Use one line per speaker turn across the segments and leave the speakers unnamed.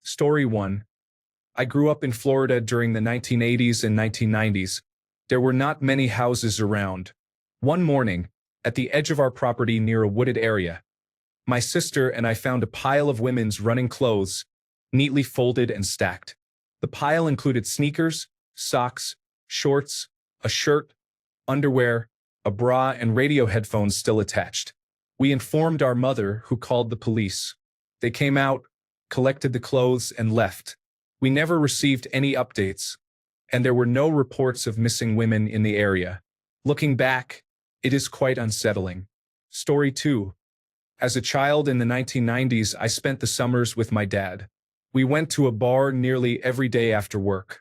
Story 1. I grew up in Florida during the 1980s and 1990s. There were not many houses around. One morning, at the edge of our property near a wooded area, my sister and I found a pile of women's running clothes, neatly folded and stacked. The pile included sneakers, socks, shorts, a shirt, underwear, a bra, and radio headphones still attached. We informed our mother, who called the police. They came out, collected the clothes, and left. We never received any updates, and there were no reports of missing women in the area. Looking back, it is quite unsettling. Story 2. As a child in the 1990s, I spent the summers with my dad. We went to a bar nearly every day after work.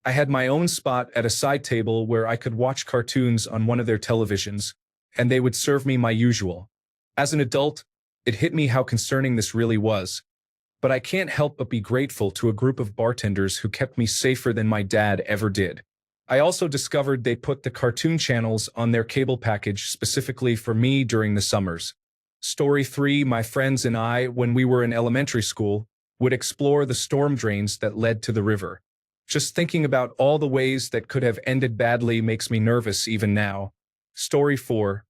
I had my own spot at a side table where I could watch cartoons on one of their televisions, and they would serve me my usual. As an adult, it hit me how concerning this really was. But I can't help but be grateful to a group of bartenders who kept me safer than my dad ever did. I also discovered they put the cartoon channels on their cable package specifically for me during the summers. Story 3. My friends and I, when we were in elementary school, would explore the storm drains that led to the river. Just thinking about all the ways that could have ended badly makes me nervous even now. Story 4.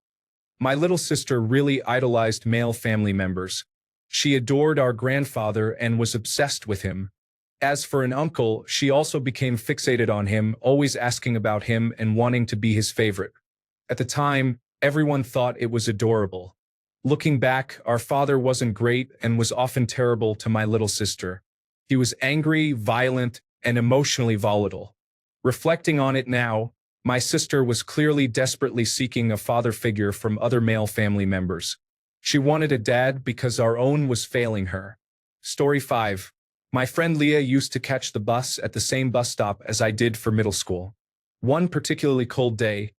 My little sister really idolized male family members. She adored our grandfather and was obsessed with him. As for an uncle, she also became fixated on him, always asking about him and wanting to be his favorite. At the time, everyone thought it was adorable. Looking back, our father wasn't great and was often terrible to my little sister. He was angry, violent, and emotionally volatile. Reflecting on it now, my sister was clearly desperately seeking a father figure from other male family members. She wanted a dad because our own was failing her. Story 5. My friend Leah used to catch the bus at the same bus stop as I did for middle school. One particularly cold day,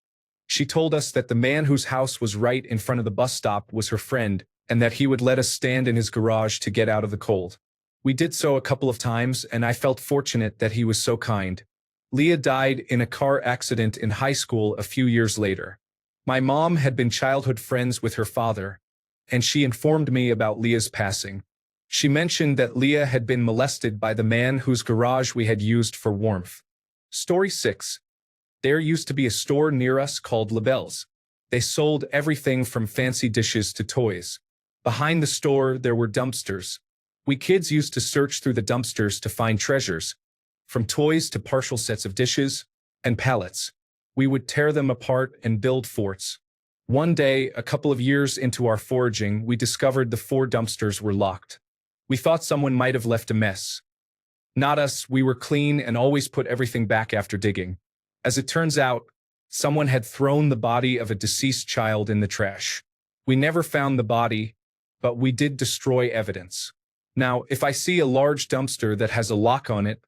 she told us that the man whose house was right in front of the bus stop was her friend and that he would let us stand in his garage to get out of the cold. We did so a couple of times, and I felt fortunate that he was so kind. Leah died in a car accident in high school a few years later. My mom had been childhood friends with her father, and she informed me about Leah's passing. She mentioned that Leah had been molested by the man whose garage we had used for warmth. Story 6. There used to be a store near us called Labelle's. They sold everything from fancy dishes to toys. Behind the store, there were dumpsters. We kids used to search through the dumpsters to find treasures, from toys to partial sets of dishes and pallets. We would tear them apart and build forts. One day, a couple of years into our foraging, we discovered the 4 dumpsters were locked. We thought someone might have left a mess. Not us, we were clean and always put everything back after digging. As it turns out, someone had thrown the body of a deceased child in the trash. We never found the body, but we did destroy evidence. Now, if I see a large dumpster that has a lock on it,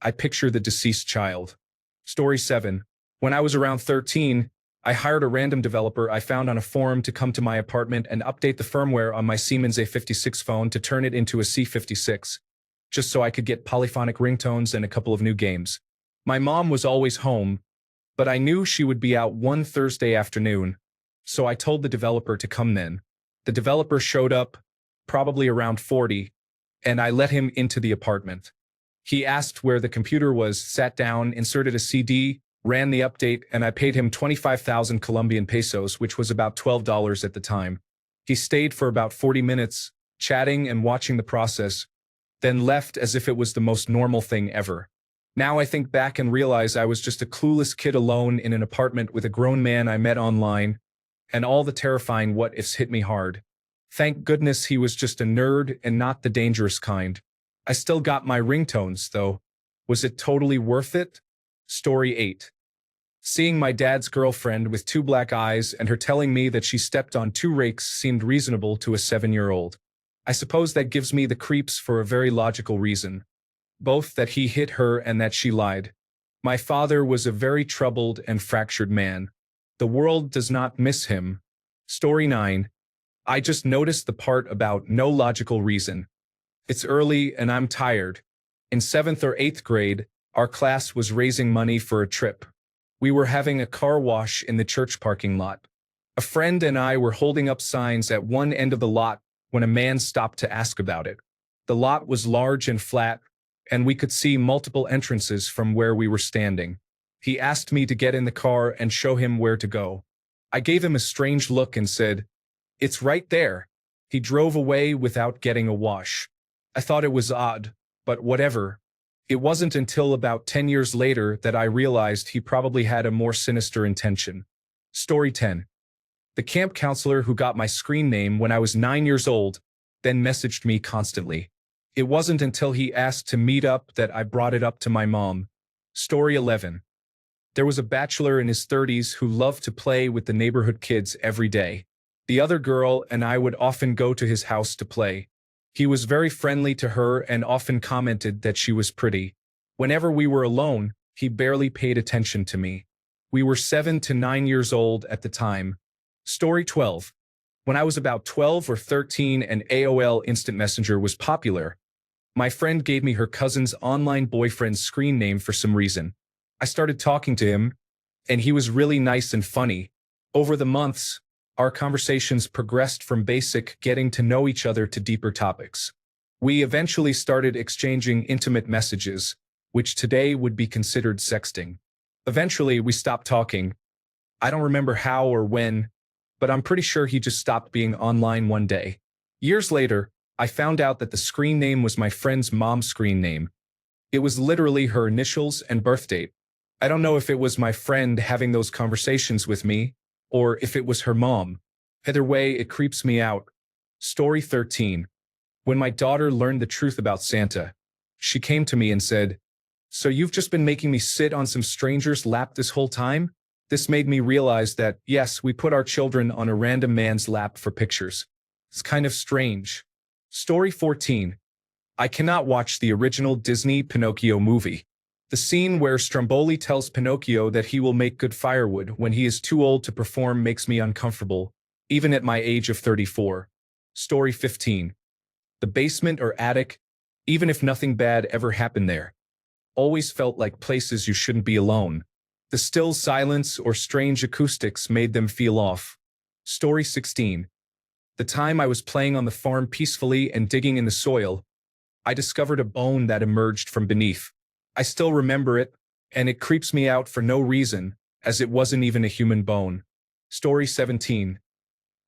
I picture the deceased child. Story 7. When I was around 13, I hired a random developer I found on a forum to come to my apartment and update the firmware on my Siemens A56 phone to turn it into a C56, just so I could get polyphonic ringtones and a couple of new games. My mom was always home, but I knew she would be out one Thursday afternoon, so I told the developer to come then. The developer showed up, probably around 40, and I let him into the apartment. He asked where the computer was, sat down, inserted a CD, ran the update, and I paid him 25,000 Colombian pesos, which was about $12 at the time. He stayed for about 40 minutes, chatting and watching the process, then left as if it was the most normal thing ever. Now I think back and realize I was just a clueless kid alone in an apartment with a grown man I met online, and all the terrifying what-ifs hit me hard. Thank goodness he was just a nerd and not the dangerous kind. I still got my ringtones, though. Was it totally worth it? Story 8. Seeing my dad's girlfriend with 2 black eyes and her telling me that she stepped on 2 rakes seemed reasonable to a 7-year-old. I suppose that gives me the creeps for a very logical reason. Both that he hit her and that she lied. My father was a very troubled and fractured man. The world does not miss him. Story 9. I just noticed the part about no logical reason. It's early and I'm tired. In 7th or 8th grade, our class was raising money for a trip. We were having a car wash in the church parking lot. A friend and I were holding up signs at one end of the lot when a man stopped to ask about it. The lot was large and flat, and we could see multiple entrances from where we were standing. He asked me to get in the car and show him where to go. I gave him a strange look and said, "It's right there." He drove away without getting a wash. I thought it was odd, but whatever. It wasn't until about 10 years later that I realized he probably had a more sinister intention. Story 10. The camp counselor who got my screen name when I was 9 years old then messaged me constantly. It wasn't until he asked to meet up that I brought it up to my mom. Story 11. There was a bachelor in his 30s who loved to play with the neighborhood kids every day. The other girl and I would often go to his house to play. He was very friendly to her and often commented that she was pretty. Whenever we were alone, he barely paid attention to me. We were 7 to 9 years old at the time. Story 12. When I was about 12 or 13 and AOL Instant Messenger was popular, my friend gave me her cousin's online boyfriend's screen name for some reason. I started talking to him, and he was really nice and funny. Over the months, our conversations progressed from basic getting to know each other to deeper topics. We eventually started exchanging intimate messages, which today would be considered sexting. Eventually, we stopped talking. I don't remember how or when, but I'm pretty sure he just stopped being online one day. Years later, I found out that the screen name was my friend's mom's screen name. It was literally her initials and birth date. I don't know if it was my friend having those conversations with me, or if it was her mom. Either way, it creeps me out. Story 13. When my daughter learned the truth about Santa, she came to me and said, "So you've just been making me sit on some stranger's lap this whole time?" This made me realize that, yes, we put our children on a random man's lap for pictures. It's kind of strange. Story 14. I cannot watch the original Disney Pinocchio movie. The scene where Stromboli tells Pinocchio that he will make good firewood when he is too old to perform makes me uncomfortable, even at my age of 34. Story 15. The basement or attic, even if nothing bad ever happened there, always felt like places you shouldn't be alone. The still silence or strange acoustics made them feel off. Story 16. The time I was playing on the farm peacefully and digging in the soil, I discovered a bone that emerged from beneath. I still remember it, and it creeps me out for no reason, as it wasn't even a human bone. Story 17.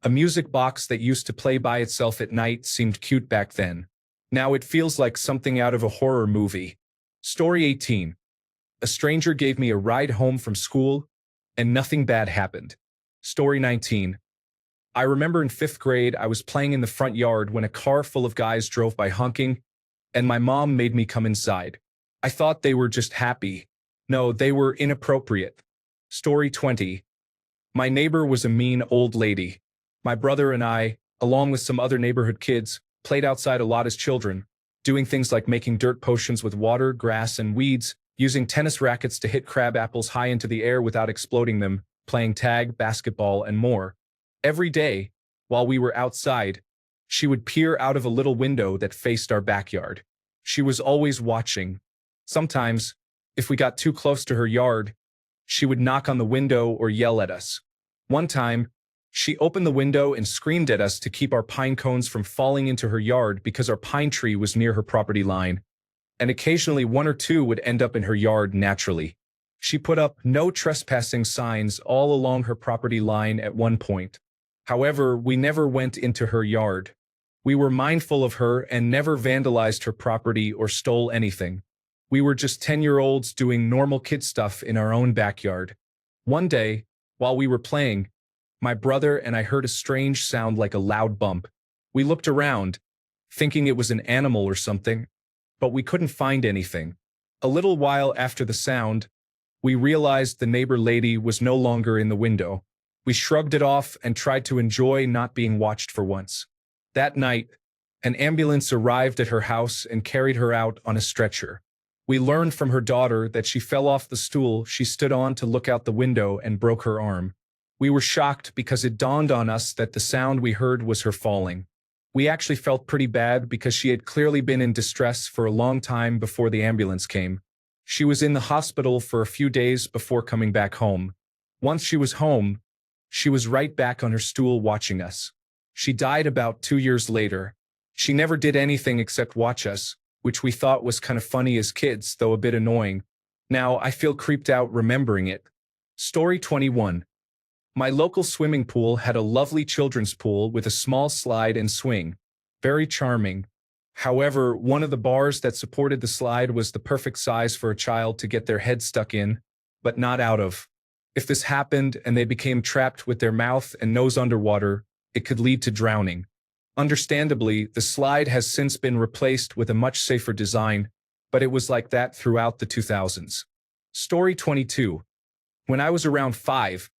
A music box that used to play by itself at night seemed cute back then. Now it feels like something out of a horror movie. Story 18. A stranger gave me a ride home from school, and nothing bad happened. Story 19. I remember in 5th grade I was playing in the front yard when a car full of guys drove by honking, and my mom made me come inside. I thought they were just happy. No, they were inappropriate. Story 20. My neighbor was a mean old lady. My brother and I, along with some other neighborhood kids, played outside a lot as children, doing things like making dirt potions with water, grass, and weeds, using tennis rackets to hit crab apples high into the air without exploding them, playing tag, basketball, and more. Every day, while we were outside, she would peer out of a little window that faced our backyard. She was always watching. Sometimes, if we got too close to her yard, she would knock on the window or yell at us. One time, she opened the window and screamed at us to keep our pine cones from falling into her yard because our pine tree was near her property line, and occasionally one or two would end up in her yard naturally. She put up no trespassing signs all along her property line at one point. However, we never went into her yard. We were mindful of her and never vandalized her property or stole anything. We were just 10-year-olds doing normal kid stuff in our own backyard. One day, while we were playing, my brother and I heard a strange sound like a loud bump. We looked around, thinking it was an animal or something, but we couldn't find anything. A little while after the sound, we realized the neighbor lady was no longer in the window. We shrugged it off and tried to enjoy not being watched for once. That night, an ambulance arrived at her house and carried her out on a stretcher. We learned from her daughter that she fell off the stool she stood on to look out the window and broke her arm. We were shocked because it dawned on us that the sound we heard was her falling. We actually felt pretty bad because she had clearly been in distress for a long time before the ambulance came. She was in the hospital for a few days before coming back home. Once she was home, she was right back on her stool watching us. She died about 2 years later. She never did anything except watch us, which we thought was kind of funny as kids, though a bit annoying. Now I feel creeped out remembering it. Story 21. My local swimming pool had a lovely children's pool with a small slide and swing. Very charming. However, one of the bars that supported the slide was the perfect size for a child to get their head stuck in, but not out of. If this happened and they became trapped with their mouth and nose underwater, it could lead to drowning. Understandably, the slide has since been replaced with a much safer design, but it was like that throughout the 2000s. Story 22. When I was around 5,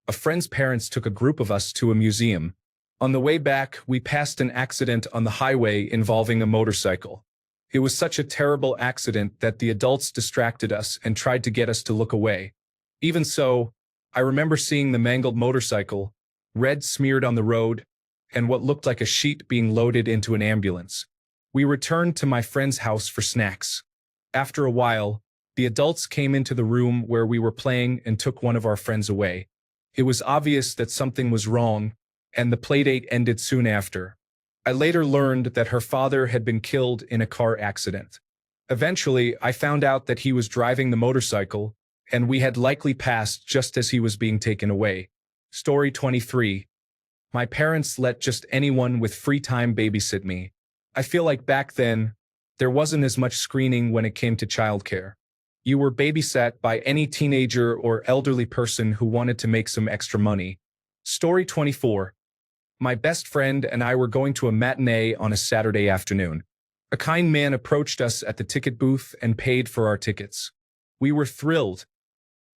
a friend's parents took a group of us to a museum. On the way back, we passed an accident on the highway involving a motorcycle. It was such a terrible accident that the adults distracted us and tried to get us to look away. Even so, I remember seeing the mangled motorcycle, red smeared on the road, and what looked like a sheet being loaded into an ambulance. We returned to my friend's house for snacks. After a while, the adults came into the room where we were playing and took one of our friends away. It was obvious that something was wrong, and the playdate ended soon after. I later learned that her father had been killed in a car accident. Eventually, I found out that he was driving the motorcycle, and we had likely passed just as he was being taken away. Story 23. My parents let just anyone with free time babysit me. I feel like back then, there wasn't as much screening when it came to childcare. You were babysat by any teenager or elderly person who wanted to make some extra money. Story 24. My best friend and I were going to a matinee on a Saturday afternoon. A kind man approached us at the ticket booth and paid for our tickets. We were thrilled.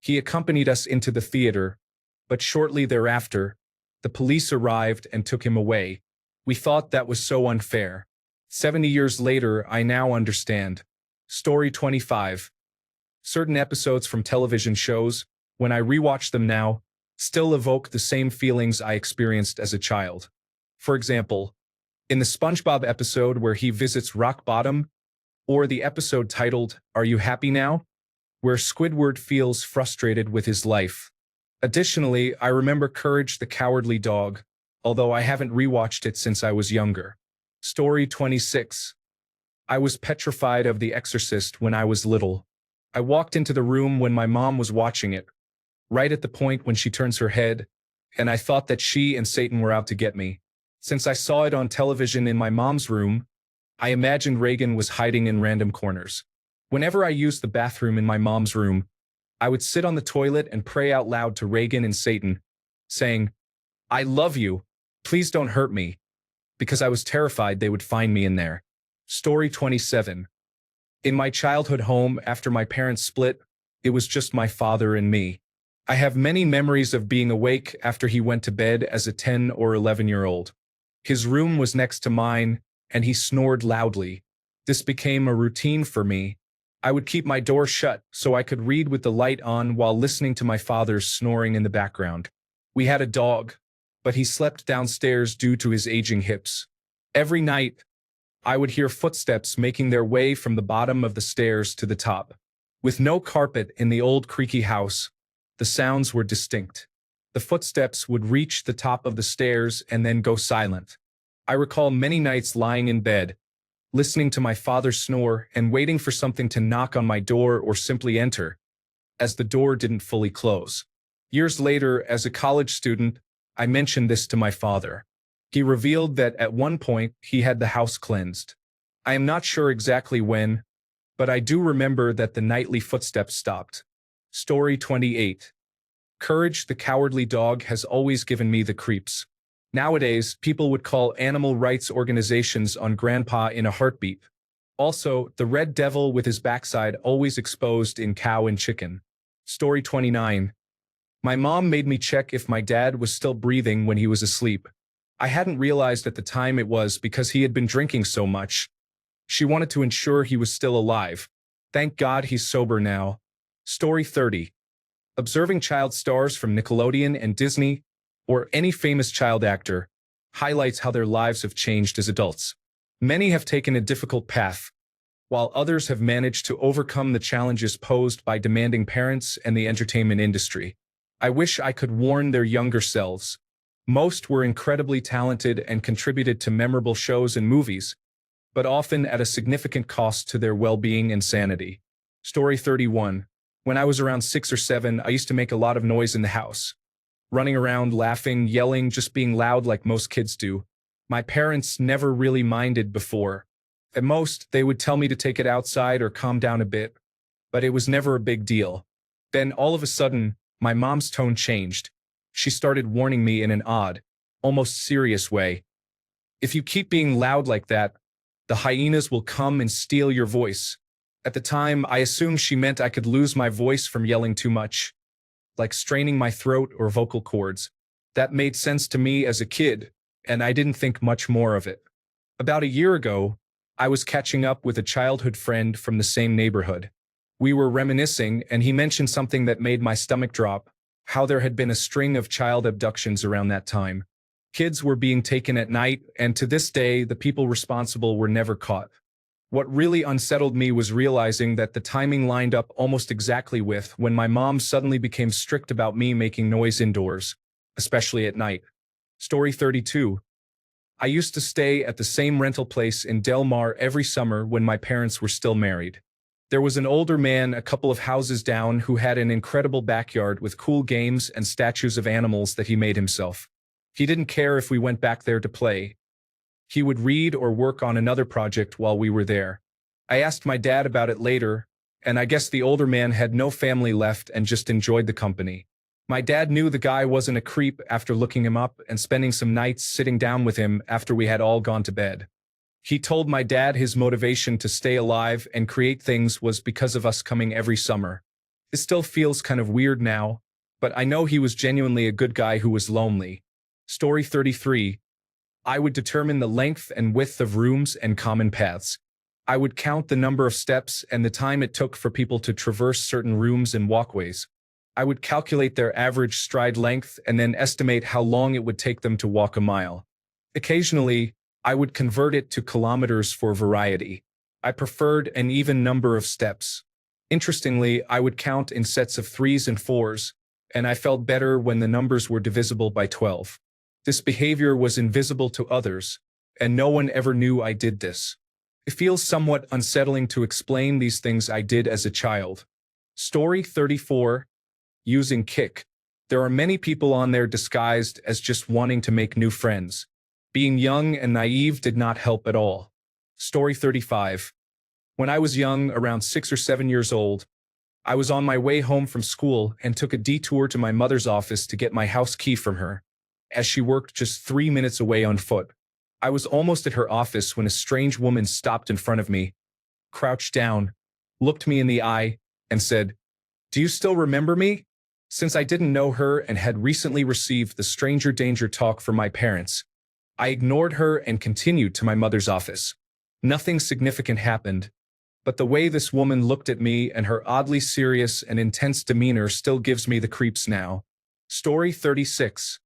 He accompanied us into the theater, but shortly thereafter, the police arrived and took him away. We thought that was so unfair. 70 years later, I now understand. Story 25. Certain episodes from television shows, when I rewatch them now, still evoke the same feelings I experienced as a child. For example, in the SpongeBob episode where he visits rock bottom, or the episode titled, Are You Happy Now?, where Squidward feels frustrated with his life. Additionally, I remember Courage the Cowardly Dog, although I haven't rewatched it since I was younger. Story 26. I was petrified of The Exorcist when I was little. I walked into the room when my mom was watching it, right at the point when she turns her head, and I thought that she and Satan were out to get me. Since I saw it on television in my mom's room, I imagined Reagan was hiding in random corners. Whenever I used the bathroom in my mom's room, I would sit on the toilet and pray out loud to Reagan and Satan, saying, I love you, please don't hurt me, because I was terrified they would find me in there. Story 27. In my childhood home after my parents split, it was just my father and me. I have many memories of being awake after he went to bed as a 10 or 11-year-old. His room was next to mine, and he snored loudly. This became a routine for me. I would keep my door shut so I could read with the light on while listening to my father's snoring in the background. We had a dog, but he slept downstairs due to his aging hips. Every night, I would hear footsteps making their way from the bottom of the stairs to the top. With no carpet in the old creaky house, the sounds were distinct. The footsteps would reach the top of the stairs and then go silent. I recall many nights lying in bed, listening to my father snore and waiting for something to knock on my door or simply enter, as the door didn't fully close. Years later, as a college student, I mentioned this to my father. He revealed that at one point he had the house cleansed. I am not sure exactly when, but I do remember that the nightly footsteps stopped. Story 28. Courage the Cowardly Dog has always given me the creeps. Nowadays, people would call animal rights organizations on Grandpa in a heartbeat. Also, the red devil with his backside always exposed in Cow and Chicken. Story 29. My mom made me check if my dad was still breathing when he was asleep. I hadn't realized at the time it was because he had been drinking so much. She wanted to ensure he was still alive. Thank God he's sober now. Story 30. Observing child stars from Nickelodeon and Disney, or any famous child actor, highlights how their lives have changed as adults. Many have taken a difficult path, while others have managed to overcome the challenges posed by demanding parents and the entertainment industry. I wish I could warn their younger selves. Most were incredibly talented and contributed to memorable shows and movies, but often at a significant cost to their well-being and sanity. Story 31. When I was around 6 or 7, I used to make a lot of noise in the house. Running around, laughing, yelling, just being loud like most kids do. My parents never really minded before. At most, they would tell me to take it outside or calm down a bit, but it was never a big deal. Then, all of a sudden, my mom's tone changed. She started warning me in an odd, almost serious way. If you keep being loud like that, the hyenas will come and steal your voice. At the time, I assumed she meant I could lose my voice from yelling too much, like straining my throat or vocal cords. That made sense to me as a kid, and I didn't think much more of it. About a year ago, I was catching up with a childhood friend from the same neighborhood. We were reminiscing, and he mentioned something that made my stomach drop, how there had been a string of child abductions around that time. Kids were being taken at night, and to this day, the people responsible were never caught. What really unsettled me was realizing that the timing lined up almost exactly with when my mom suddenly became strict about me making noise indoors, especially at night. Story 32. I used to stay at the same rental place in Del Mar every summer when my parents were still married. There was an older man a couple of houses down who had an incredible backyard with cool games and statues of animals that he made himself. He didn't care if we went back there to play. He would read or work on another project while we were there. I asked my dad about it later, and I guess the older man had no family left and just enjoyed the company. My dad knew the guy wasn't a creep after looking him up and spending some nights sitting down with him after we had all gone to bed. He told my dad his motivation to stay alive and create things was because of us coming every summer. It still feels kind of weird now, but I know he was genuinely a good guy who was lonely. Story 33. I would determine the length and width of rooms and common paths. I would count the number of steps and the time it took for people to traverse certain rooms and walkways. I would calculate their average stride length and then estimate how long it would take them to walk a mile. Occasionally, I would convert it to kilometers for variety. I preferred an even number of steps. Interestingly, I would count in sets of 3s and 4s, and I felt better when the numbers were divisible by 12. This behavior was invisible to others, and no one ever knew I did this. It feels somewhat unsettling to explain these things I did as a child. Story 34. Using Kik. There are many people on there disguised as just wanting to make new friends. Being young and naive did not help at all. Story 35. When I was young, around 6 or 7 years old, I was on my way home from school and took a detour to my mother's office to get my house key from her, as she worked just 3 minutes away on foot. I was almost at her office when a strange woman stopped in front of me, crouched down, looked me in the eye, and said, "Do you still remember me?" Since I didn't know her and had recently received the stranger danger talk from my parents, I ignored her and continued to my mother's office. Nothing significant happened, but the way this woman looked at me and her oddly serious and intense demeanor still gives me the creeps now. Story 36.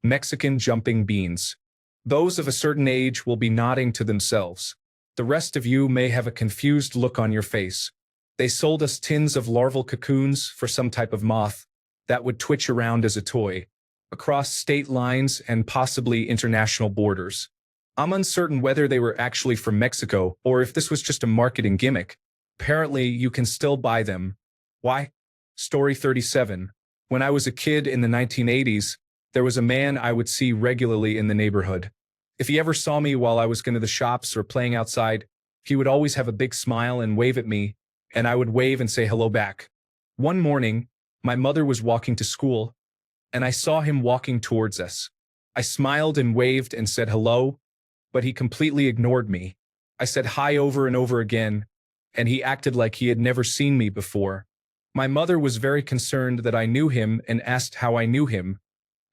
Mexican jumping beans. Those of a certain age will be nodding to themselves. The rest of you may have a confused look on your face. They sold us tins of larval cocoons for some type of moth that would twitch around as a toy, across state lines and possibly international borders. I'm uncertain whether they were actually from Mexico or if this was just a marketing gimmick. Apparently, you can still buy them. Why? Story 37. When I was a kid in the 1980s, there was a man I would see regularly in the neighborhood. If he ever saw me while I was going to the shops or playing outside, he would always have a big smile and wave at me, and I would wave and say hello back. One morning, my mother was walking to school, and I saw him walking towards us. I smiled and waved and said hello, but he completely ignored me. I said hi over and over again, and he acted like he had never seen me before. My mother was very concerned that I knew him and asked how I knew him,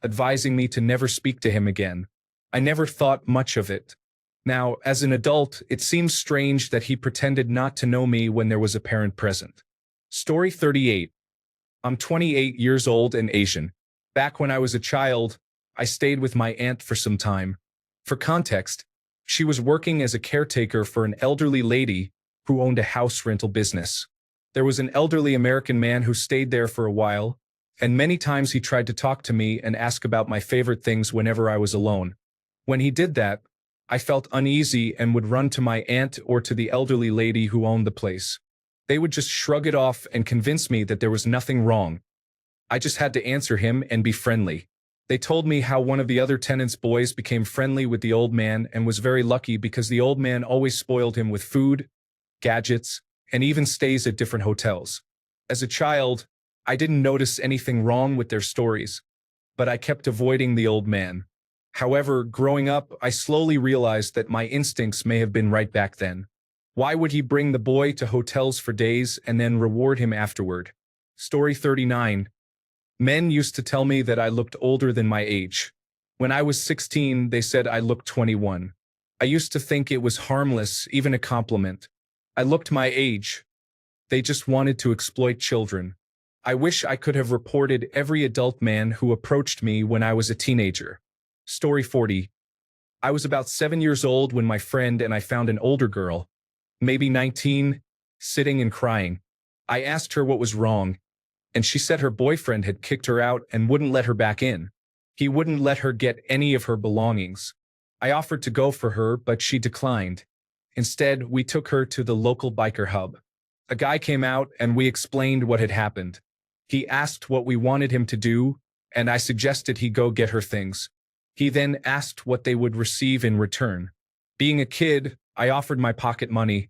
advising me to never speak to him again. I never thought much of it. Now, as an adult, it seems strange that he pretended not to know me when there was a parent present. Story 38. I'm 28 years old and Asian. Back when I was a child, I stayed with my aunt for some time. For context, she was working as a caretaker for an elderly lady who owned a house rental business. There was an elderly American man who stayed there for a while, and many times he tried to talk to me and ask about my favorite things whenever I was alone. When he did that, I felt uneasy and would run to my aunt or to the elderly lady who owned the place. They would just shrug it off and convince me that there was nothing wrong. I just had to answer him and be friendly. They told me how one of the other tenants' boys became friendly with the old man and was very lucky because the old man always spoiled him with food, gadgets, and even stays at different hotels. As a child, I didn't notice anything wrong with their stories, but I kept avoiding the old man. However, growing up, I slowly realized that my instincts may have been right back then. Why would he bring the boy to hotels for days and then reward him afterward? Story 39. Men used to tell me that I looked older than my age. When I was 16, they said I looked 21. I used to think it was harmless, even a compliment. I looked my age. They just wanted to exploit children. I wish I could have reported every adult man who approached me when I was a teenager. Story 40. I was about 7 years old when my friend and I found an older girl, maybe 19, sitting and crying. I asked her what was wrong, and she said her boyfriend had kicked her out and wouldn't let her back in. He wouldn't let her get any of her belongings. I offered to go for her, but she declined. Instead, we took her to the local biker hub. A guy came out and we explained what had happened. He asked what we wanted him to do, and I suggested he go get her things. He then asked what they would receive in return. Being a kid, I offered my pocket money,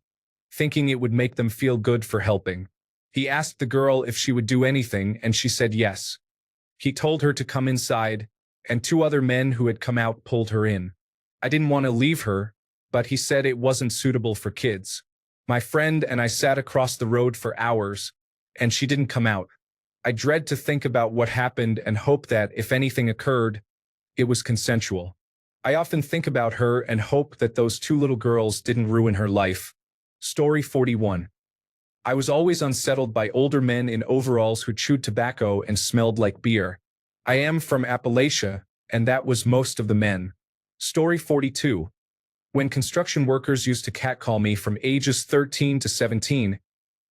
thinking it would make them feel good for helping. He asked the girl if she would do anything, and she said yes. He told her to come inside, and 2 other men who had come out pulled her in. I didn't want to leave her, but he said it wasn't suitable for kids. My friend and I sat across the road for hours, and she didn't come out. I dread to think about what happened and hope that, if anything occurred, it was consensual. I often think about her and hope that those 2 little girls didn't ruin her life. Story 41. I was always unsettled by older men in overalls who chewed tobacco and smelled like beer. I am from Appalachia, and that was most of the men. Story 42. When construction workers used to catcall me from ages 13 to 17,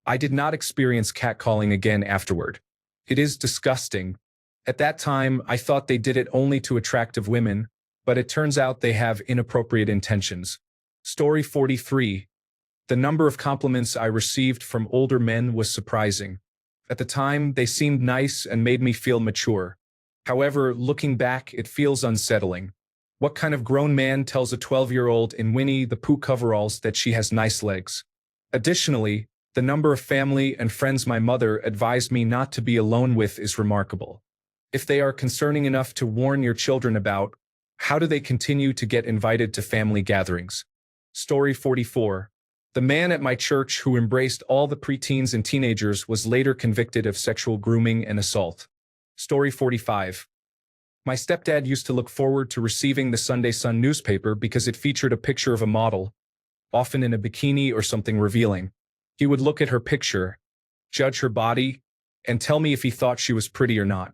I did not experience catcalling again afterward. It is disgusting. At that time, I thought they did it only to attractive women, but it turns out they have inappropriate intentions. Story 43. The number of compliments I received from older men was surprising. At the time, they seemed nice and made me feel mature. However, looking back, it feels unsettling. What kind of grown man tells a 12-year-old in Winnie the Pooh coveralls that she has nice legs? Additionally, the number of family and friends my mother advised me not to be alone with is remarkable. If they are concerning enough to warn your children about, how do they continue to get invited to family gatherings? Story 44. The man at my church who embraced all the preteens and teenagers was later convicted of sexual grooming and assault. Story 45. My stepdad used to look forward to receiving the Sunday Sun newspaper because it featured a picture of a model, often in a bikini or something revealing. He would look at her picture, judge her body, and tell me if he thought she was pretty or not.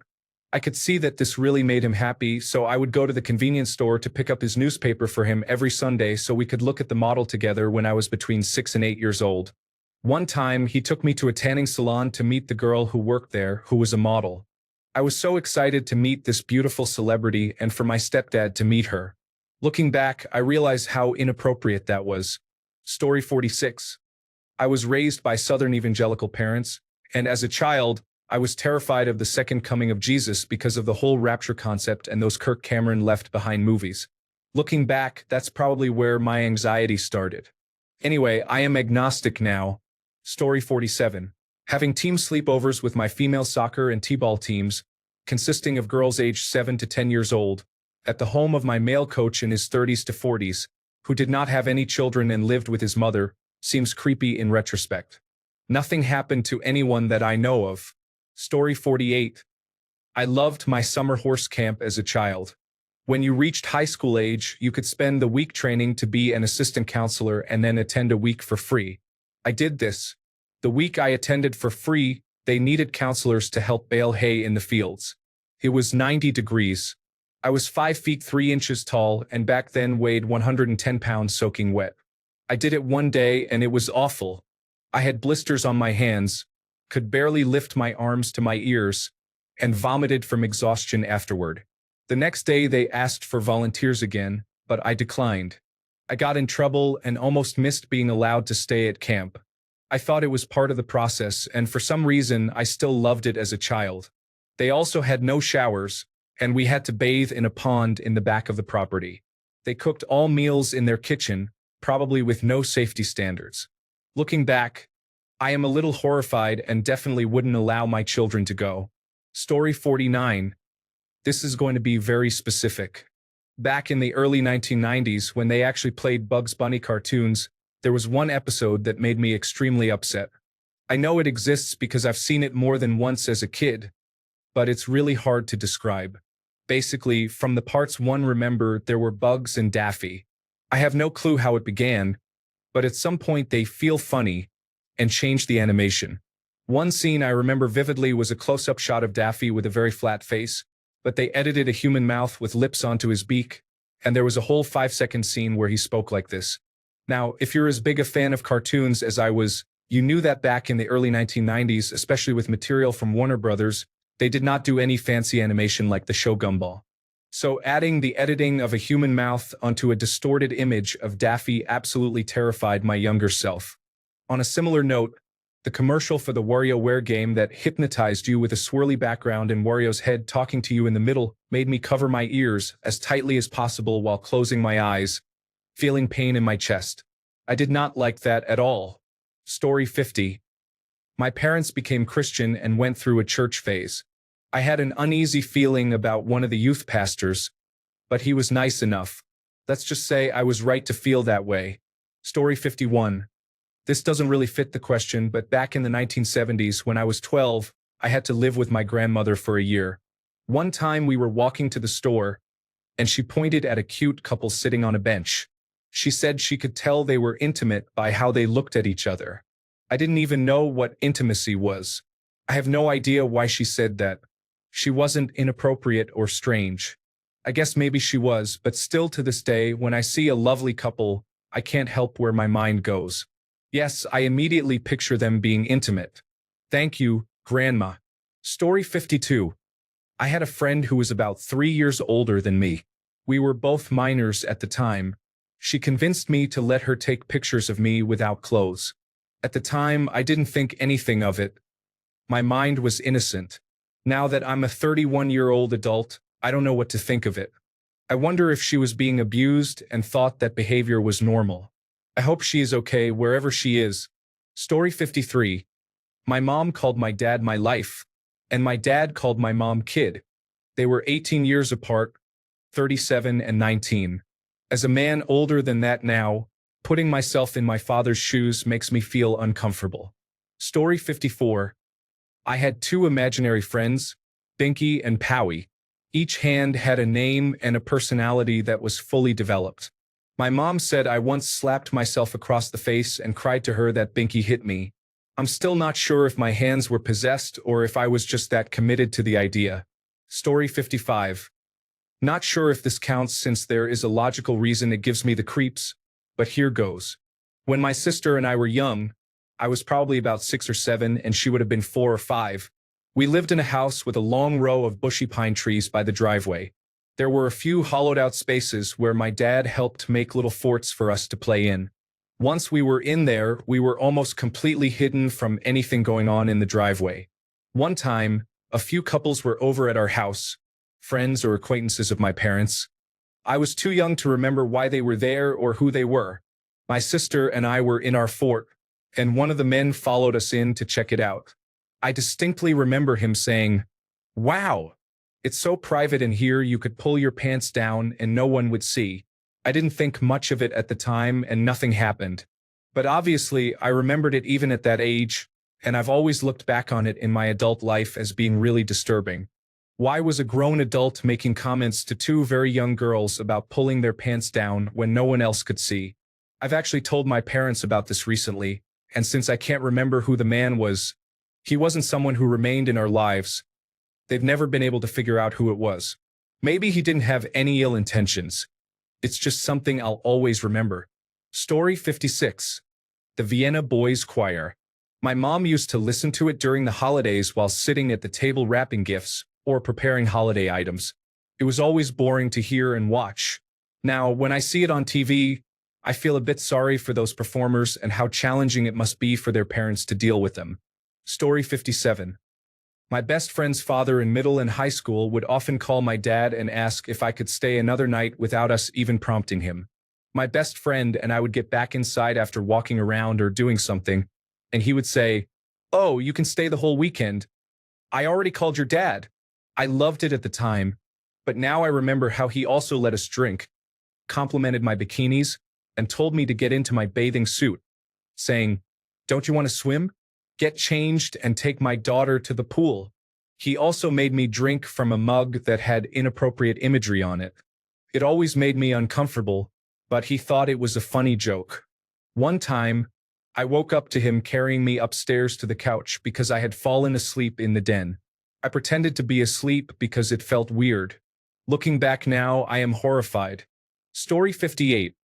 I could see that this really made him happy, so I would go to the convenience store to pick up his newspaper for him every Sunday so we could look at the model together when I was between 6 and 8 years old. One time, he took me to a tanning salon to meet the girl who worked there, who was a model. I was so excited to meet this beautiful celebrity and for my stepdad to meet her. Looking back, I realize how inappropriate that was. Story 46. I was raised by Southern evangelical parents, and as a child, I was terrified of the second coming of Jesus because of the whole rapture concept and those Kirk Cameron Left Behind movies. Looking back, that's probably where my anxiety started. Anyway, I am agnostic now. Story 47. Having team sleepovers with my female soccer and t-ball teams, consisting of girls aged 7 to 10 years old, at the home of my male coach in his 30s to 40s, who did not have any children and lived with his mother, seems creepy in retrospect. Nothing happened to anyone that I know of. Story 48. I loved my summer horse camp as a child. When you reached high school age, you could spend the week training to be an assistant counselor and then attend a week for free. I did this. The week I attended for free, they needed counselors to help bale hay in the fields. It was 90 degrees. I was 5 feet 3 inches tall and back then weighed 110 pounds soaking wet. I did it one day and it was awful. I had blisters on my hands, could barely lift my arms to my ears, and vomited from exhaustion afterward. The next day they asked for volunteers again, but I declined. I got in trouble and almost missed being allowed to stay at camp. I thought it was part of the process, and for some reason I still loved it as a child. They also had no showers, and we had to bathe in a pond in the back of the property. They cooked all meals in their kitchen, probably with no safety standards. Looking back, I am a little horrified and definitely wouldn't allow my children to go. Story 49. This is going to be very specific. Back in the early 1990s, when they actually played Bugs Bunny cartoons, there was one episode that made me extremely upset. I know it exists because I've seen it more than once as a kid, but it's really hard to describe. Basically, from the parts one remember, there were Bugs and Daffy. I have no clue how it began, but at some point they feel funny and change the animation. One scene I remember vividly was a close-up shot of Daffy with a very flat face, but they edited a human mouth with lips onto his beak, and there was a whole 5-second scene where he spoke like this. Now, if you're as big a fan of cartoons as I was, you knew that back in the early 1990s, especially with material from Warner Brothers, they did not do any fancy animation like the show Gumball. So adding the editing of a human mouth onto a distorted image of Daffy absolutely terrified my younger self. On a similar note, the commercial for the WarioWare game that hypnotized you with a swirly background and Wario's head talking to you in the middle made me cover my ears as tightly as possible while closing my eyes, feeling pain in my chest. I did not like that at all. Story 50. My parents became Christian and went through a church phase. I had an uneasy feeling about one of the youth pastors, but he was nice enough. Let's just say I was right to feel that way. Story 51. This doesn't really fit the question, but back in the 1970s, when I was 12, I had to live with my grandmother for a year. One time we were walking to the store, and she pointed at a cute couple sitting on a bench. She said she could tell they were intimate by how they looked at each other. I didn't even know what intimacy was. I have no idea why she said that. She wasn't inappropriate or strange. I guess maybe she was, but still to this day, when I see a lovely couple, I can't help where my mind goes. Yes, I immediately picture them being intimate. Thank you, Grandma. Story 52. I had a friend who was about 3 years older than me. We were both minors at the time. She convinced me to let her take pictures of me without clothes. At the time, I didn't think anything of it. My mind was innocent. Now that I'm a 31-year-old adult, I don't know what to think of it. I wonder if she was being abused and thought that behavior was normal. I hope she is okay wherever she is. Story 53. My mom called my dad my life, and my dad called my mom kid. They were 18 years apart, 37 and 19. As a man older than that now, putting myself in my father's shoes makes me feel uncomfortable. Story 54. I had 2 imaginary friends, Binky and Powie. Each hand had a name and a personality that was fully developed. My mom said I once slapped myself across the face and cried to her that Binky hit me. I'm still not sure if my hands were possessed or if I was just that committed to the idea. Story 55. Not sure if this counts since there is a logical reason it gives me the creeps, but here goes. When my sister and I were young, I was probably about 6 or 7 and she would have been 4 or 5. We lived in a house with a long row of bushy pine trees by the driveway. There were a few hollowed-out spaces where my dad helped make little forts for us to play in. Once we were in there, we were almost completely hidden from anything going on in the driveway. One time, a few couples were over at our house, friends or acquaintances of my parents. I was too young to remember why they were there or who they were. My sister and I were in our fort, and one of the men followed us in to check it out. I distinctly remember him saying, "Wow! It's so private in here you could pull your pants down and no one would see." I didn't think much of it at the time and nothing happened. But obviously, I remembered it even at that age, and I've always looked back on it in my adult life as being really disturbing. Why was a grown adult making comments to 2 very young girls about pulling their pants down when no one else could see? I've actually told my parents about this recently, and since I can't remember who the man was, he wasn't someone who remained in our lives. They've never been able to figure out who it was. Maybe he didn't have any ill intentions. It's just something I'll always remember. Story 56. The Vienna Boys Choir. My mom used to listen to it during the holidays while sitting at the table wrapping gifts or preparing holiday items. It was always boring to hear and watch. Now, when I see it on TV, I feel a bit sorry for those performers and how challenging it must be for their parents to deal with them. Story 57. My best friend's father in middle and high school would often call my dad and ask if I could stay another night without us even prompting him. My best friend and I would get back inside after walking around or doing something, and he would say, "Oh, you can stay the whole weekend. I already called your dad." I loved it at the time, but now I remember how he also let us drink, complimented my bikinis, and told me to get into my bathing suit, saying, "Don't you want to swim? Get changed and take my daughter to the pool." He also made me drink from a mug that had inappropriate imagery on it. It always made me uncomfortable, but he thought it was a funny joke. One time, I woke up to him carrying me upstairs to the couch because I had fallen asleep in the den. I pretended to be asleep because it felt weird. Looking back now, I am horrified. Story 58.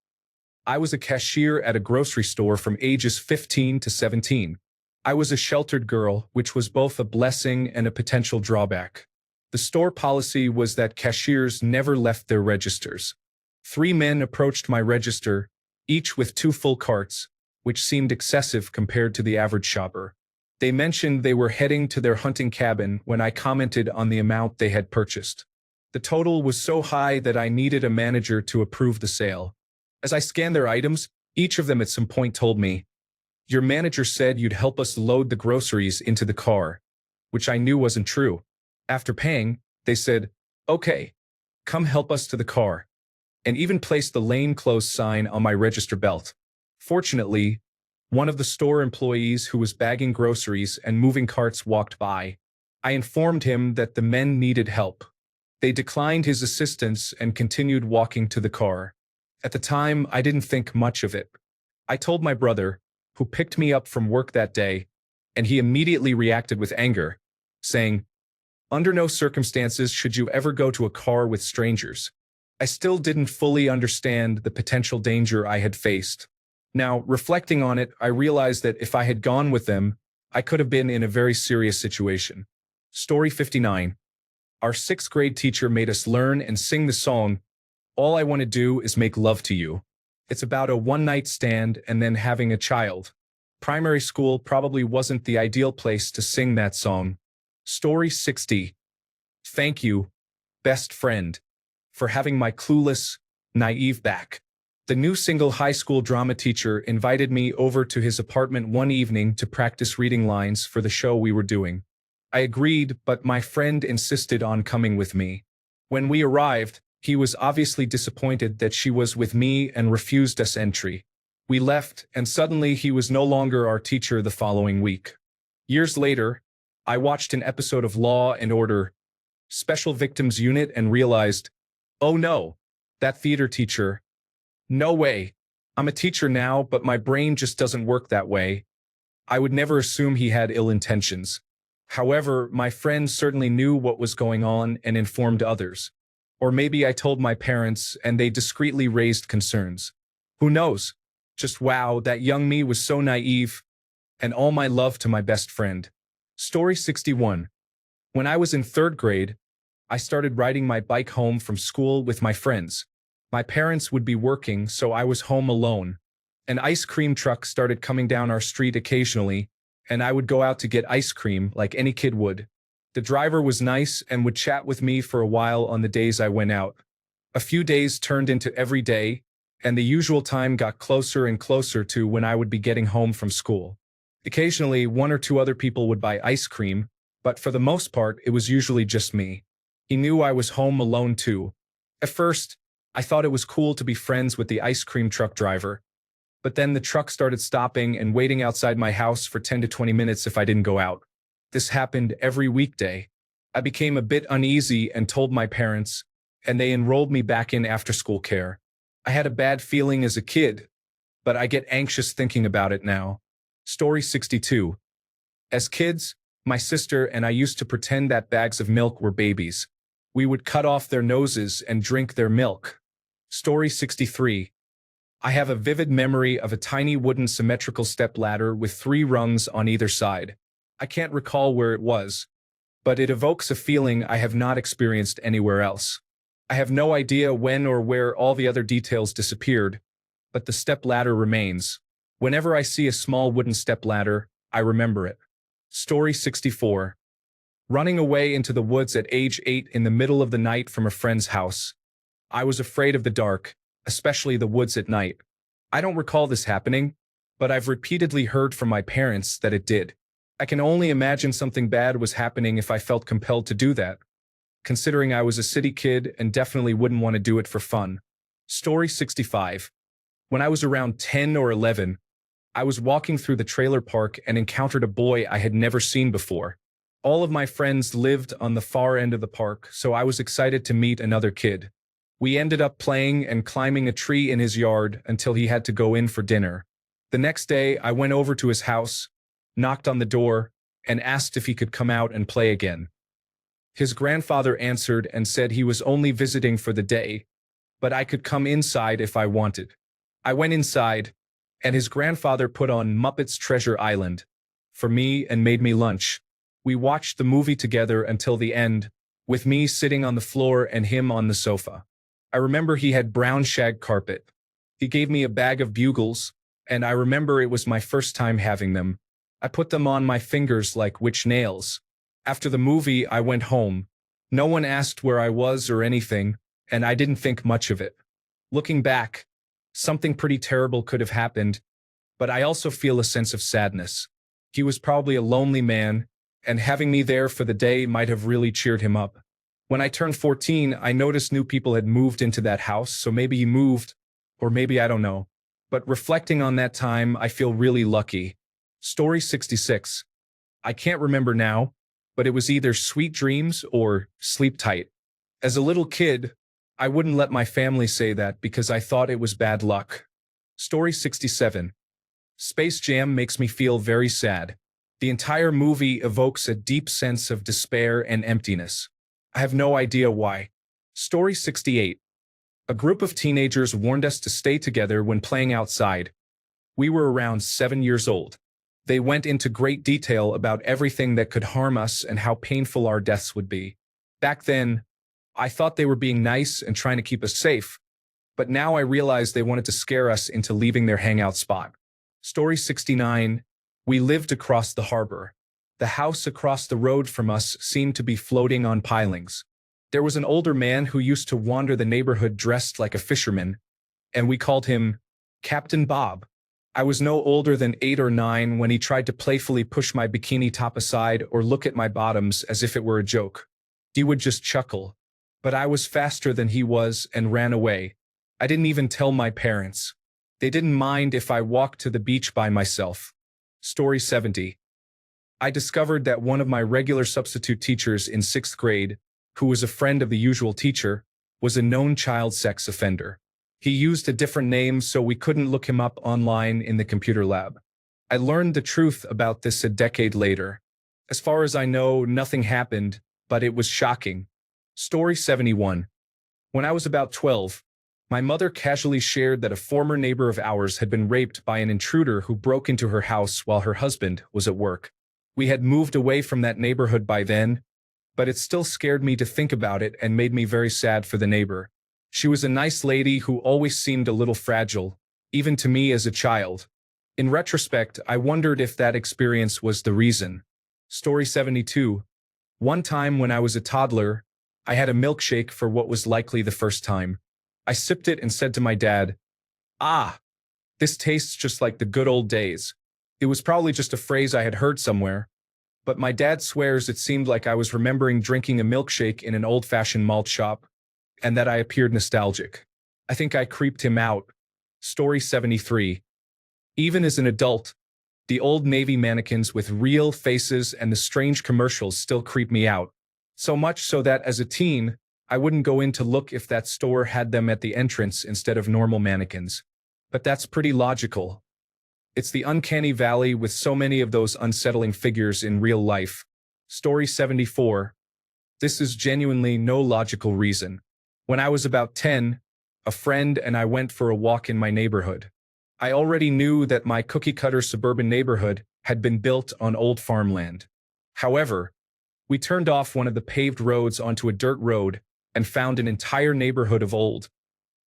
I was a cashier at a grocery store from ages 15 to 17. I was a sheltered girl, which was both a blessing and a potential drawback. The store policy was that cashiers never left their registers. 3 men approached my register, each with 2 full carts, which seemed excessive compared to the average shopper. They mentioned they were heading to their hunting cabin when I commented on the amount they had purchased. The total was so high that I needed a manager to approve the sale. As I scanned their items, each of them at some point told me, "Your manager said you'd help us load the groceries into the car," which I knew wasn't true. After paying, they said, "Okay, come help us to the car," and even placed the lane closed sign on my register belt. Fortunately, one of the store employees who was bagging groceries and moving carts walked by. I informed him that the men needed help. They declined his assistance and continued walking to the car. At the time, I didn't think much of it. I told my brother, who picked me up from work that day, and he immediately reacted with anger, saying, "Under no circumstances should you ever go to a car with strangers." I still didn't fully understand the potential danger I had faced. Now, reflecting on it, I realized that if I had gone with them, I could have been in a very serious situation. Story 59. Our 6th grade teacher made us learn and sing the song, "All I Want to Do Is Make Love to You." It's about a one-night stand and then having a child. Primary school probably wasn't the ideal place to sing that song. Story 60. Thank you, best friend, for having my clueless, naive back. The new single high school drama teacher invited me over to his apartment one evening to practice reading lines for the show we were doing. I agreed, but my friend insisted on coming with me. When we arrived, he was obviously disappointed that she was with me and refused us entry. We left, and suddenly he was no longer our teacher the following week. Years later, I watched an episode of Law and Order, Special Victims Unit, and realized, oh no, that theater teacher. No way. I'm a teacher now, but my brain just doesn't work that way. I would never assume he had ill intentions. However, my friend certainly knew what was going on and informed others. Or maybe I told my parents and they discreetly raised concerns. Who knows? Just wow, that young me was so naive. And all my love to my best friend. Story 61. When I was in 3rd grade, I started riding my bike home from school with my friends. My parents would be working, so I was home alone. An ice cream truck started coming down our street occasionally, and I would go out to get ice cream like any kid would. The driver was nice and would chat with me for a while on the days I went out. A few days turned into every day, and the usual time got closer and closer to when I would be getting home from school. Occasionally, 1 or 2 other people would buy ice cream, but for the most part, it was usually just me. He knew I was home alone too. At first, I thought it was cool to be friends with the ice cream truck driver, but then the truck started stopping and waiting outside my house for 10 to 20 minutes if I didn't go out. This happened every weekday. I became a bit uneasy and told my parents, and they enrolled me back in after-school care. I had a bad feeling as a kid, but I get anxious thinking about it now. Story 62. As kids, my sister and I used to pretend that bags of milk were babies. We would cut off their noses and drink their milk. Story 63. I have a vivid memory of a tiny wooden symmetrical step ladder with 3 rungs on either side. I can't recall where it was, but it evokes a feeling I have not experienced anywhere else. I have no idea when or where all the other details disappeared, but the step ladder remains. Whenever I see a small wooden step ladder, I remember it. Story 64. Running away into the woods at age 8 in the middle of the night from a friend's house. I was afraid of the dark, especially the woods at night. I don't recall this happening, but I've repeatedly heard from my parents that it did. I can only imagine something bad was happening if I felt compelled to do that, considering I was a city kid and definitely wouldn't want to do it for fun. Story 65. When I was around 10 or 11, I was walking through the trailer park and encountered a boy I had never seen before. All of my friends lived on the far end of the park, so I was excited to meet another kid. We ended up playing and climbing a tree in his yard until he had to go in for dinner. The next day, I went over to his house, knocked on the door, and asked if he could come out and play again. His grandfather answered and said he was only visiting for the day, but I could come inside if I wanted. I went inside, and his grandfather put on Muppets Treasure Island for me and made me lunch. We watched the movie together until the end, with me sitting on the floor and him on the sofa. I remember he had brown shag carpet. He gave me a bag of bugles, and I remember it was my first time having them. I put them on my fingers like witch nails. After the movie, I went home. No one asked where I was or anything, and I didn't think much of it. Looking back, something pretty terrible could have happened, but I also feel a sense of sadness. He was probably a lonely man, and having me there for the day might have really cheered him up. When I turned 14, I noticed new people had moved into that house, so maybe he moved, or maybe I don't know. But reflecting on that time, I feel really lucky. Story 66. I can't remember now, but it was either sweet dreams or sleep tight. As a little kid, I wouldn't let my family say that because I thought it was bad luck. Story 67. Space Jam makes me feel very sad. The entire movie evokes a deep sense of despair and emptiness. I have no idea why. Story 68. A group of teenagers warned us to stay together when playing outside. We were around 7 years old. They went into great detail about everything that could harm us and how painful our deaths would be. Back then, I thought they were being nice and trying to keep us safe, but now I realize they wanted to scare us into leaving their hangout spot. Story 69. We lived across the harbor. The house across the road from us seemed to be floating on pilings. There was an older man who used to wander the neighborhood dressed like a fisherman, and we called him Captain Bob. I was no older than 8 or 9 when he tried to playfully push my bikini top aside or look at my bottoms as if it were a joke. He would just chuckle. But I was faster than he was and ran away. I didn't even tell my parents. They didn't mind if I walked to the beach by myself. Story 70. I discovered that one of my regular substitute teachers in 6th grade, who was a friend of the usual teacher, was a known child sex offender. He used a different name, so we couldn't look him up online in the computer lab. I learned the truth about this a decade later. As far as I know, nothing happened, but it was shocking. Story 71. When I was about 12, my mother casually shared that a former neighbor of ours had been raped by an intruder who broke into her house while her husband was at work. We had moved away from that neighborhood by then, but it still scared me to think about it and made me very sad for the neighbor. She was a nice lady who always seemed a little fragile, even to me as a child. In retrospect, I wondered if that experience was the reason. Story 72. One time when I was a toddler, I had a milkshake for what was likely the first time. I sipped it and said to my dad, "Ah, this tastes just like the good old days." It was probably just a phrase I had heard somewhere, but my dad swears it seemed like I was remembering drinking a milkshake in an old-fashioned malt shop, and that I appeared nostalgic. I think I creeped him out. Story 73. Even as an adult, the old Navy mannequins with real faces and the strange commercials still creep me out. So much so that as a teen, I wouldn't go in to look if that store had them at the entrance instead of normal mannequins. But that's pretty logical. It's the uncanny valley with so many of those unsettling figures in real life. Story 74. This is genuinely no logical reason. When I was about 10, a friend, and I went for a walk in my neighborhood. I already knew that my cookie-cutter suburban neighborhood had been built on old farmland. However, we turned off one of the paved roads onto a dirt road and found an entire neighborhood of old,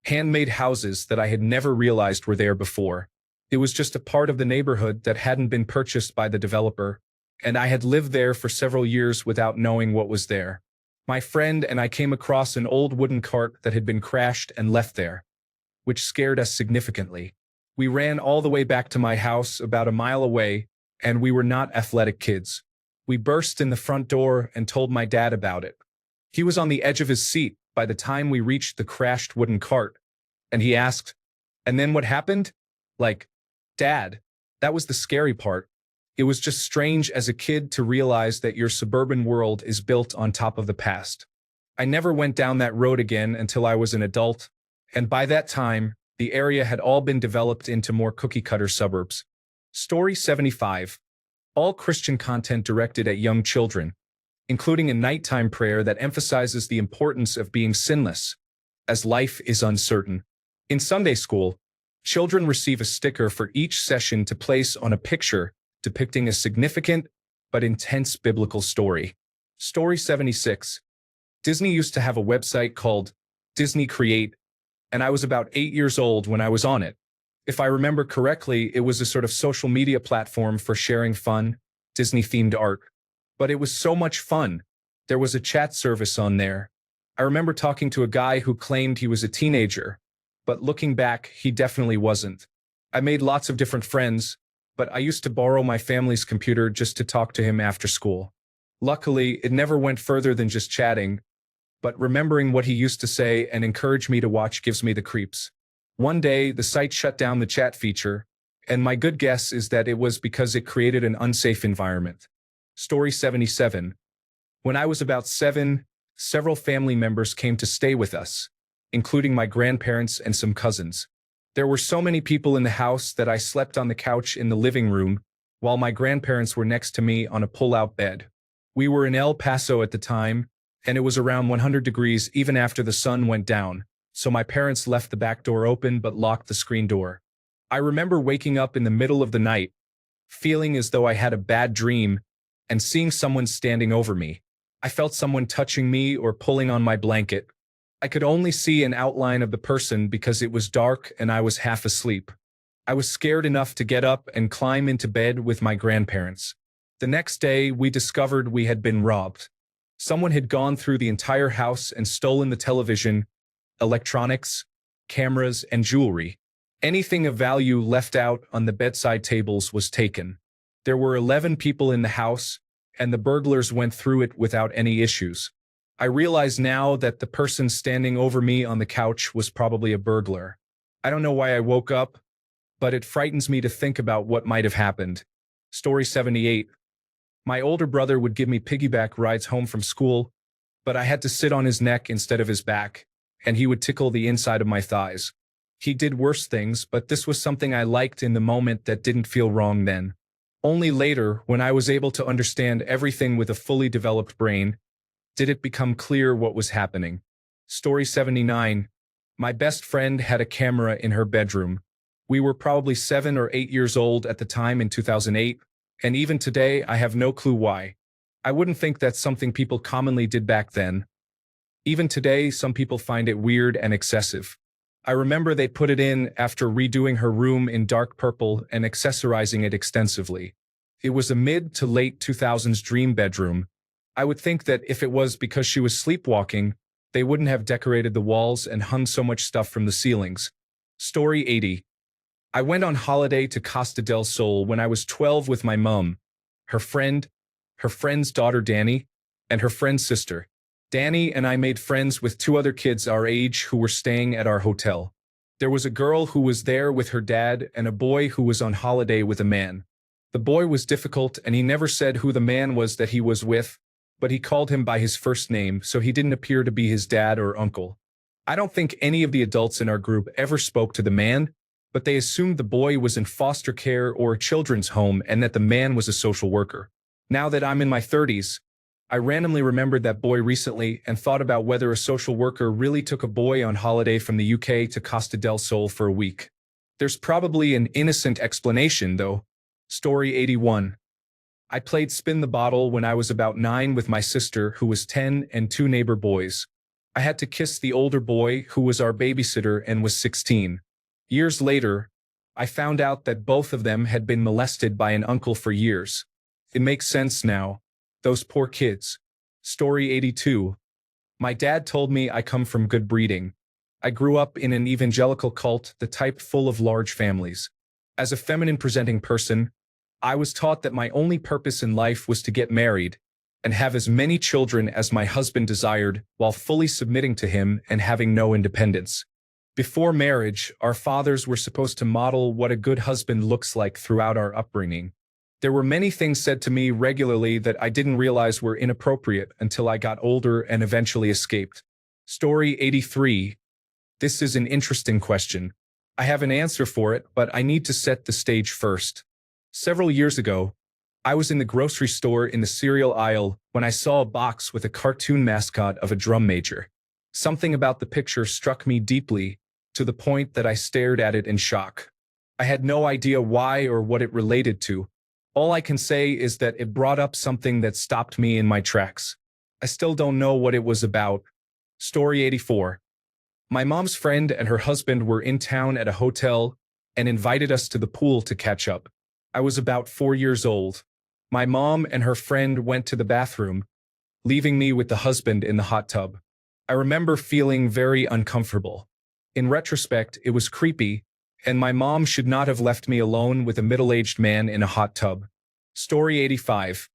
handmade houses that I had never realized were there before. It was just a part of the neighborhood that hadn't been purchased by the developer, and I had lived there for several years without knowing what was there. My friend and I came across an old wooden cart that had been crashed and left there, which scared us significantly. We ran all the way back to my house about a mile away, and we were not athletic kids. We burst in the front door and told my dad about it. He was on the edge of his seat by the time we reached the crashed wooden cart, and he asked, "And then what happened?" Like, "Dad, that was the scary part." It was just strange as a kid to realize that your suburban world is built on top of the past. I never went down that road again until I was an adult, and by that time, the area had all been developed into more cookie-cutter suburbs. Story 75. All Christian content directed at young children, including a nighttime prayer that emphasizes the importance of being sinless, as life is uncertain. In Sunday school, children receive a sticker for each session to place on a picture depicting a significant but intense biblical story. Story 76. Disney used to have a website called Disney Create, and I was about 8 years old when I was on it. If I remember correctly, it was a sort of social media platform for sharing fun, Disney-themed art. But it was so much fun. There was a chat service on there. I remember talking to a guy who claimed he was a teenager, but looking back, he definitely wasn't. I made lots of different friends, but I used to borrow my family's computer just to talk to him after school. Luckily, it never went further than just chatting, but remembering what he used to say and encourage me to watch gives me the creeps. One day, the site shut down the chat feature, and my good guess is that it was because it created an unsafe environment. Story 77. When I was about 7, several family members came to stay with us, including my grandparents and some cousins. There were so many people in the house that I slept on the couch in the living room, while my grandparents were next to me on a pull-out bed. We were in El Paso at the time, and it was around 100 degrees even after the sun went down, so my parents left the back door open but locked the screen door. I remember waking up in the middle of the night, feeling as though I had a bad dream, and seeing someone standing over me. I felt someone touching me or pulling on my blanket. I could only see an outline of the person because it was dark and I was half asleep. I was scared enough to get up and climb into bed with my grandparents. The next day, we discovered we had been robbed. Someone had gone through the entire house and stolen the television, electronics, cameras, and jewelry. Anything of value left out on the bedside tables was taken. There were 11 people in the house, and the burglars went through it without any issues. I realize now that the person standing over me on the couch was probably a burglar. I don't know why I woke up, but it frightens me to think about what might have happened. Story 78. My older brother would give me piggyback rides home from school, but I had to sit on his neck instead of his back, and he would tickle the inside of my thighs. He did worse things, but this was something I liked in the moment that didn't feel wrong then. Only later, when I was able to understand everything with a fully developed brain, did it become clear what was happening. Story 79. My best friend had a camera in her bedroom. We were probably 7 or 8 years old at the time in 2008, and even today I have no clue why. I wouldn't think that's something people commonly did back then. Even today, some people find it weird and excessive. I remember they put it in after redoing her room in dark purple and accessorizing it extensively. It was a mid to late 2000s dream bedroom. I would think that if it was because she was sleepwalking, they wouldn't have decorated the walls and hung so much stuff from the ceilings. Story 80. I went on holiday to Costa del Sol when I was 12 with my mom, her friend's daughter Danny, and her friend's sister. Danny and I made friends with 2 other kids our age who were staying at our hotel. There was a girl who was there with her dad and a boy who was on holiday with a man. The boy was difficult and he never said who the man was that he was with, but he called him by his first name, so he didn't appear to be his dad or uncle. I don't think any of the adults in our group ever spoke to the man, but they assumed the boy was in foster care or a children's home and that the man was a social worker. Now that I'm in my 30s, I randomly remembered that boy recently and thought about whether a social worker really took a boy on holiday from the UK to Costa del Sol for a week. There's probably an innocent explanation, though. Story 81. I played spin the bottle when I was about 9 with my sister, who was 10, and two neighbor boys. I had to kiss the older boy, who was our babysitter and was 16. Years later, I found out that both of them had been molested by an uncle for years. It makes sense now. Those poor kids. Story 82. My dad told me I come from good breeding. I grew up in an evangelical cult, the type full of large families. As a feminine-presenting person, I was taught that my only purpose in life was to get married and have as many children as my husband desired while fully submitting to him and having no independence. Before marriage, our fathers were supposed to model what a good husband looks like throughout our upbringing. There were many things said to me regularly that I didn't realize were inappropriate until I got older and eventually escaped. Story 83. This is an interesting question. I have an answer for it, but I need to set the stage first. Several years ago, I was in the grocery store in the cereal aisle when I saw a box with a cartoon mascot of a drum major. Something about the picture struck me deeply, to the point that I stared at it in shock. I had no idea why or what it related to. All I can say is that it brought up something that stopped me in my tracks. I still don't know what it was about. Story 84. My mom's friend and her husband were in town at a hotel and invited us to the pool to catch up. I was about 4 years old. My mom and her friend went to the bathroom, leaving me with the husband in the hot tub. I remember feeling very uncomfortable. In retrospect, it was creepy, and my mom should not have left me alone with a middle-aged man in a hot tub. Story 85.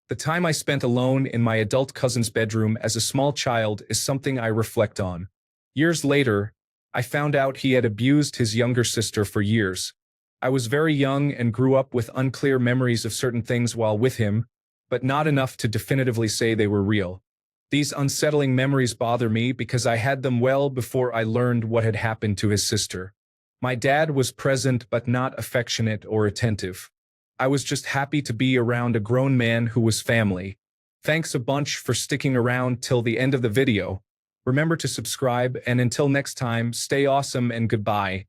The time I spent alone in my adult cousin's bedroom as a small child is something I reflect on. Years later, I found out he had abused his younger sister for years. I was very young and grew up with unclear memories of certain things while with him, but not enough to definitively say they were real. These unsettling memories bother me because I had them well before I learned what had happened to his sister. My dad was present but not affectionate or attentive. I was just happy to be around a grown man who was family. Thanks a bunch for sticking around till the end of the video. Remember to subscribe, and until next time, stay awesome and goodbye.